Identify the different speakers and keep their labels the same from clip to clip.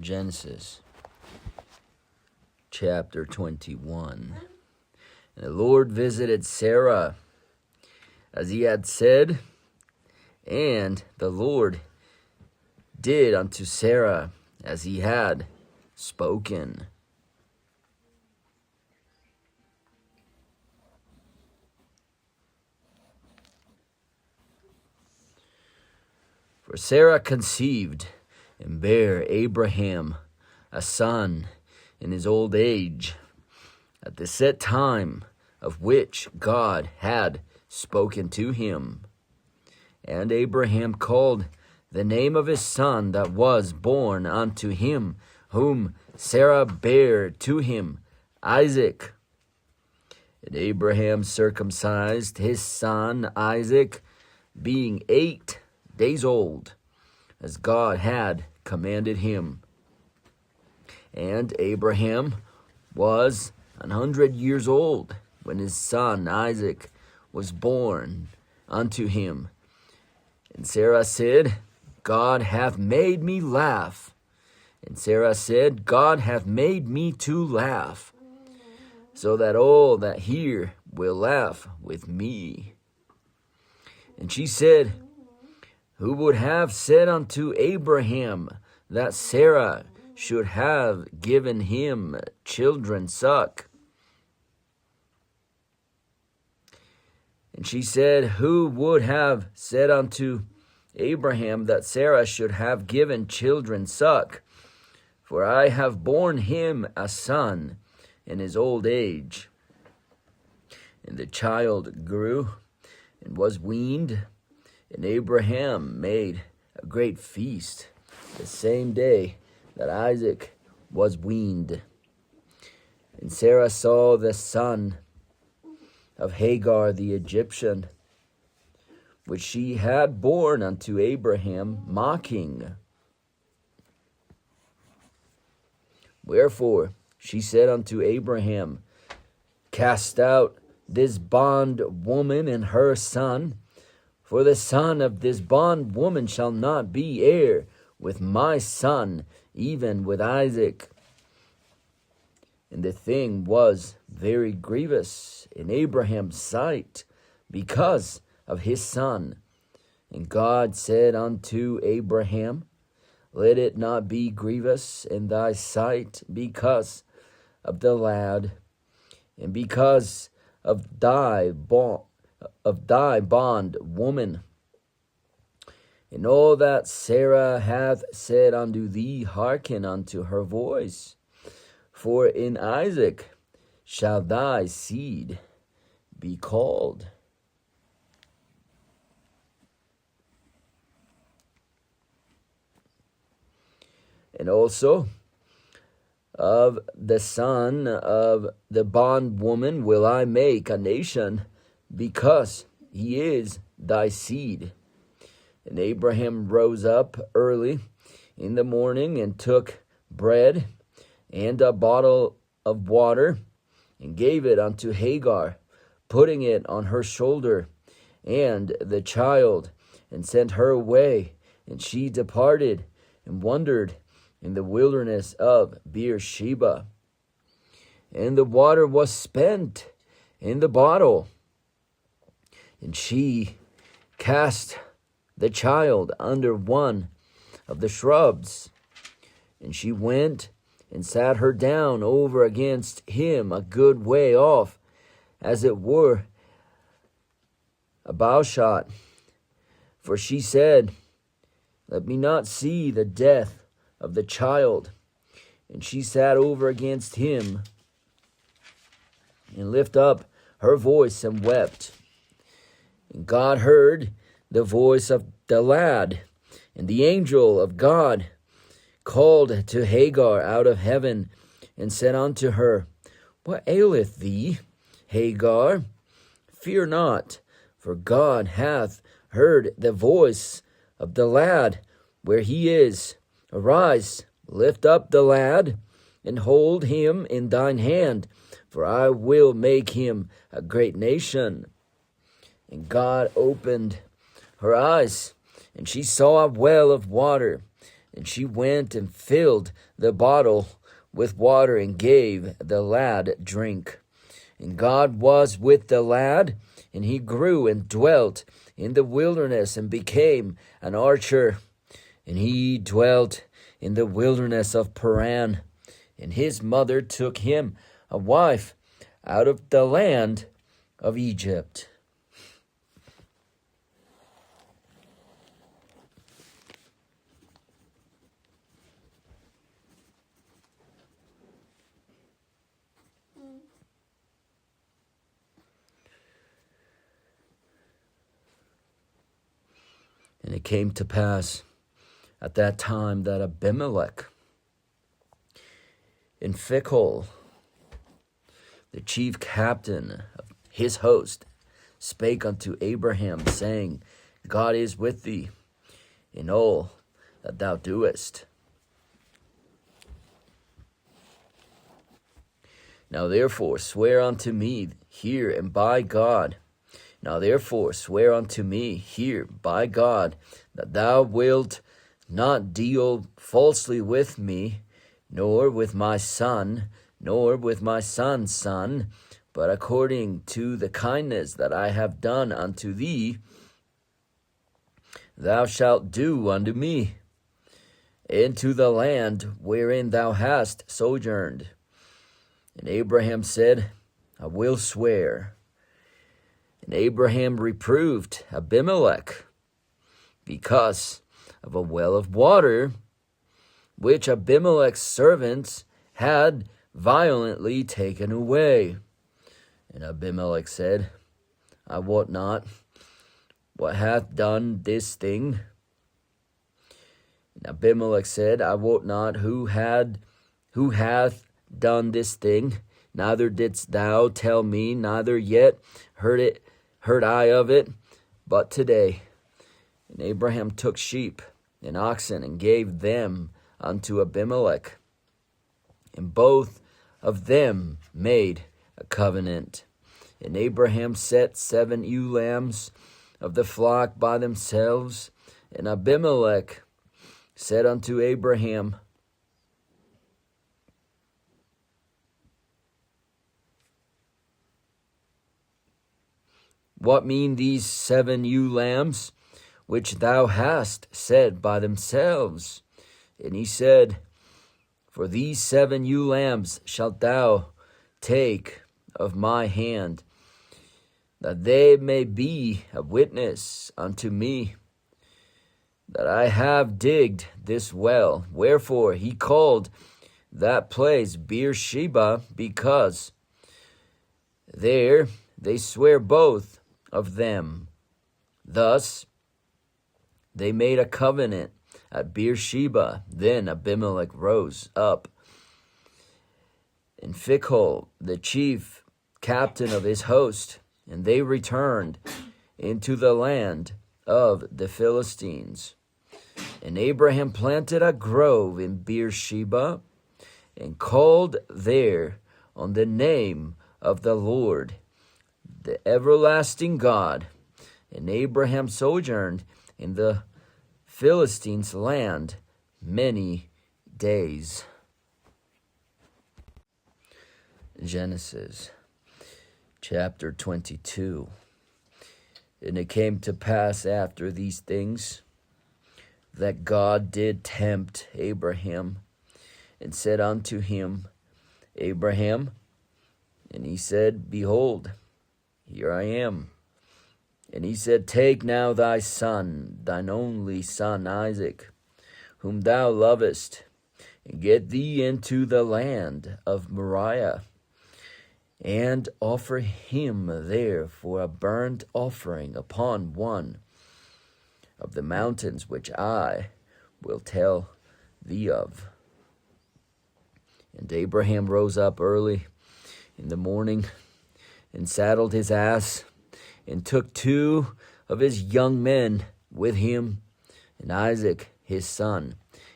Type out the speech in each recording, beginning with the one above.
Speaker 1: Genesis chapter 21. And the Lord visited Sarah as he had said, and the Lord did unto Sarah as he had spoken. For Sarah conceived and bare Abraham a son in his old age, at the set time of which God had spoken to him. And Abraham called the name of his son that was born unto him, whom Sarah bare to him, Isaac. And Abraham circumcised his son Isaac, being 8 days old, as God had commanded him. And Abraham was 100 years old when his son Isaac was born unto him. And Sarah said, God hath made me laugh. And Sarah said, God hath made me to laugh, so that all that hear will laugh with me. And she said, who would have said unto Abraham that Sarah should have given him children suck? And she said, who would have said unto Abraham that Sarah should have given children suck? For I have borne him a son in his old age. And the child grew and was weaned, and Abraham made a great feast the same day that Isaac was weaned. And Sarah saw the son of Hagar the Egyptian, which she had borne unto Abraham, mocking. Wherefore she said unto Abraham, cast out this bondwoman and her son, for the son of this bondwoman shall not be heir with my son, even with Isaac. And the thing was very grievous in Abraham's sight because of his son. And God said unto Abraham, let it not be grievous in thy sight because of the lad, and because of thy bondwoman. And all that Sarah hath said unto thee, hearken unto her voice. For in Isaac shall thy seed be called. And also of the son of the bondwoman will I make a nation, because he is thy seed. And Abraham rose up early in the morning and took bread and a bottle of water, and gave it unto Hagar, putting it on her shoulder, and the child, and sent her away. And she departed and wandered in the wilderness of Beersheba. And the water was spent in the bottle, and she cast the child under one of the shrubs. And she went and sat her down over against him a good way off, as it were a bowshot. For she said, let me not see the death of the child. And she sat over against him, and lifted up her voice and wept. And God heard the voice of the lad, and the angel of God called to Hagar out of heaven, and said unto her, what aileth thee, Hagar? Fear not, for God hath heard the voice of the lad where he is. Arise, lift up the lad, and hold him in thine hand, for I will make him a great nation. And God opened her eyes, and she saw a well of water, And she went and filled the bottle with water and gave the lad drink. And God was with the lad, and he grew and dwelt in the wilderness and became an archer. And he dwelt in the wilderness of Paran. And his mother took him a wife out of the land of Egypt. And it came to pass at that time that Abimelech and Phicol, the chief captain of his host, spake unto Abraham, saying, God is with thee in all that thou doest. Now therefore swear unto me here and by God. Now therefore swear unto me here by God that thou wilt not deal falsely with me, nor with my son, nor with my son's son, but according to the kindness that I have done unto thee, thou shalt do unto me, into the land wherein thou hast sojourned. And Abraham said, I will swear. And Abraham reproved Abimelech because of a well of water, which Abimelech's servants had violently taken away. And Abimelech said, I wot not what hath done this thing. And Abimelech said, I wot not who hath done this thing, neither didst thou tell me, neither yet heard I of it, but today. And Abraham took sheep and oxen and gave them unto Abimelech. And both of them made a covenant. And Abraham set 7 ewe lambs of the flock by themselves. And Abimelech said unto Abraham, What mean these 7 ewe lambs, which thou hast said by themselves? And he said, For these 7 ewe lambs shalt thou take of my hand, that they may be a witness unto me, that I have digged this well. Wherefore he called that place Beersheba, because there they swear both of them. Thus they made a covenant at Beersheba. Then Abimelech rose up, and Phicol, the chief captain of his host, and they returned into the land of the Philistines. And Abraham planted a grove in Beersheba, and called there on the name of the Lord, the everlasting God. And Abraham sojourned in the Philistines' land many days. Genesis chapter 22. And it came to pass after these things that God did tempt Abraham, and said unto him, Abraham. And he said, Behold, here I am. And he said, Take now thy son, thine only son Isaac, whom thou lovest, and get thee into the land of Moriah, and offer him there for a burnt offering upon one of the mountains which I will tell thee of. And Abraham rose up early in the morning, and saddled his ass, and took 2 of his young men with him, and Isaac his son,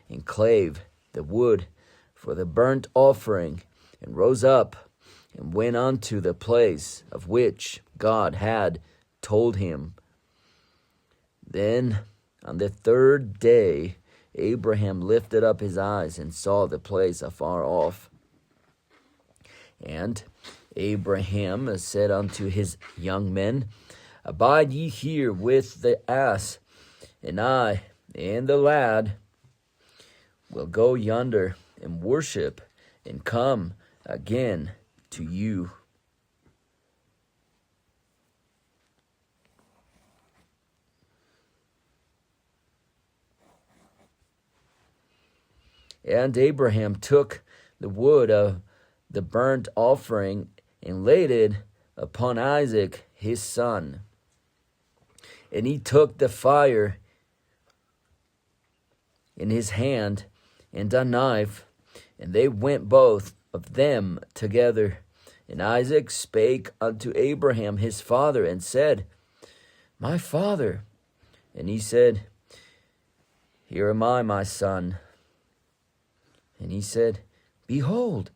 Speaker 1: and clave the wood for the burnt offering, and rose up, and went unto the place of which God had told him. Then on the 3rd day Abraham lifted up his eyes and saw the place afar off. And Abraham said unto his young men, Abide ye here with the ass, and I and the lad will go yonder and worship, and come again to you. And Abraham took the wood of the burnt offering and laid it upon Isaac his son. And he took the fire in his hand and a knife, and they went both of them together. And Isaac spake unto Abraham his father, and said, My father. And he said, Here am I, my son. And he said, Behold,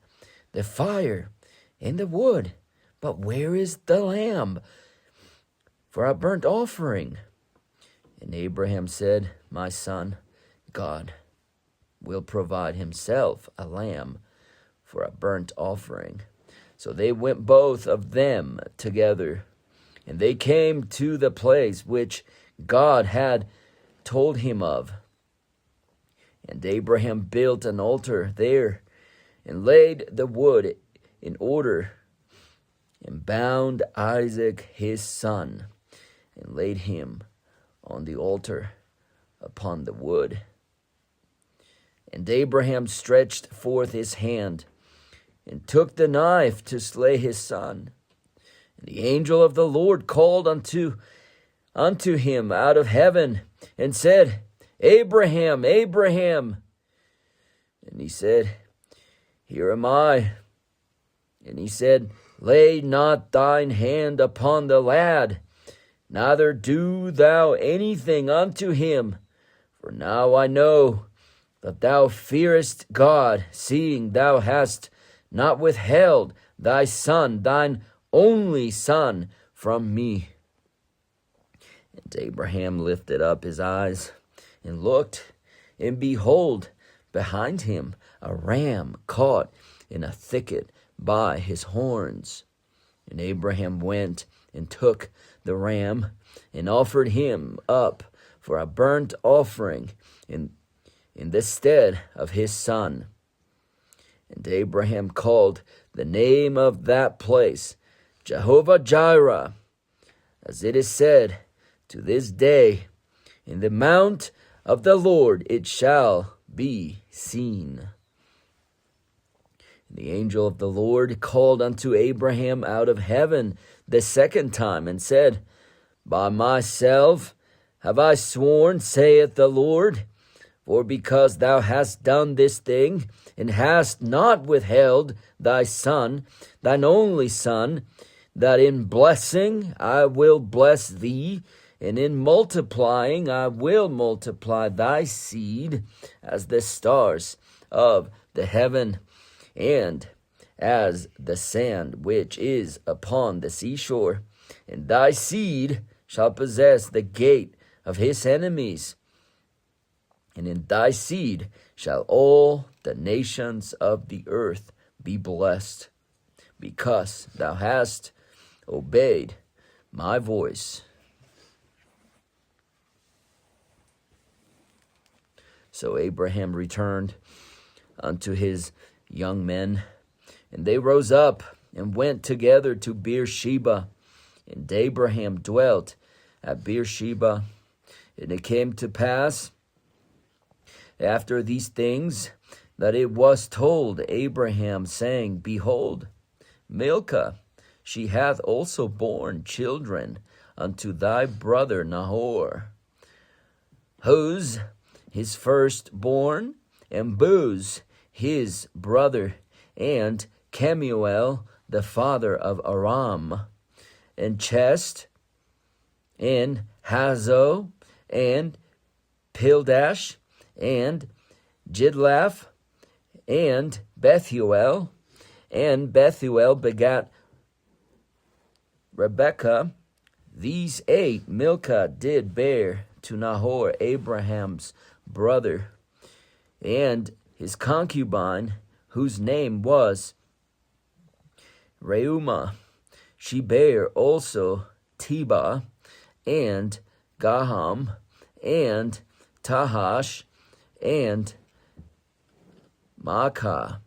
Speaker 1: the fire and the wood, but where is the lamb for a burnt offering? And Abraham said, My son, God will provide himself a lamb for a burnt offering. So they went both of them together, and they came to the place which God had told him of. And Abraham built an altar there, and laid the wood in order, and bound Isaac his son, and laid him on the altar upon the wood. And Abraham stretched forth his hand, and took the knife to slay his son. And the angel of the Lord called unto him out of heaven, and said, Abraham, Abraham. And he said, Here am I. And he said, Lay not thine hand upon the lad, neither do thou anything unto him. For now I know that thou fearest God, seeing thou hast not withheld thy son, thine only son, from me. And Abraham lifted up his eyes and looked, and behold, behind him a ram caught in a thicket by his horns. And Abraham went and took the ram, and offered him up for a burnt offering in the stead of his son. And Abraham called the name of that place Jehovah Jireh, as it is said to this day, In the mount of the Lord it shall be seen. And the angel of the Lord called unto Abraham out of heaven the second time, and said, By myself have I sworn, saith the Lord, for because thou hast done this thing, and hast not withheld thy son, thine only son, that in blessing I will bless thee, and in multiplying I will multiply thy seed as the stars of the heaven, and as the sand which is upon the seashore. And thy seed shall possess the gate of his enemies. And in thy seed shall all the nations of the earth be blessed, because thou hast obeyed my voice. So Abraham returned unto his young men, and they rose up and went together to Beersheba. And Abraham dwelt at Beersheba. And it came to pass after these things, that it was told Abraham, saying, Behold, Milcah, she hath also borne children unto thy brother Nahor. Huz, his firstborn, and Buz, his brother, and Kemuel, the father of Aram, and Chest, and Hazo, and Pildash, and Jidlaph, and Bethuel. And Bethuel begat Rebekah. These 8 Milcah did bear to Nahor, Abraham's brother. and his concubine, whose name was Reumah. She bare also Tebah, and Gaham, and Tahash, and Maacah.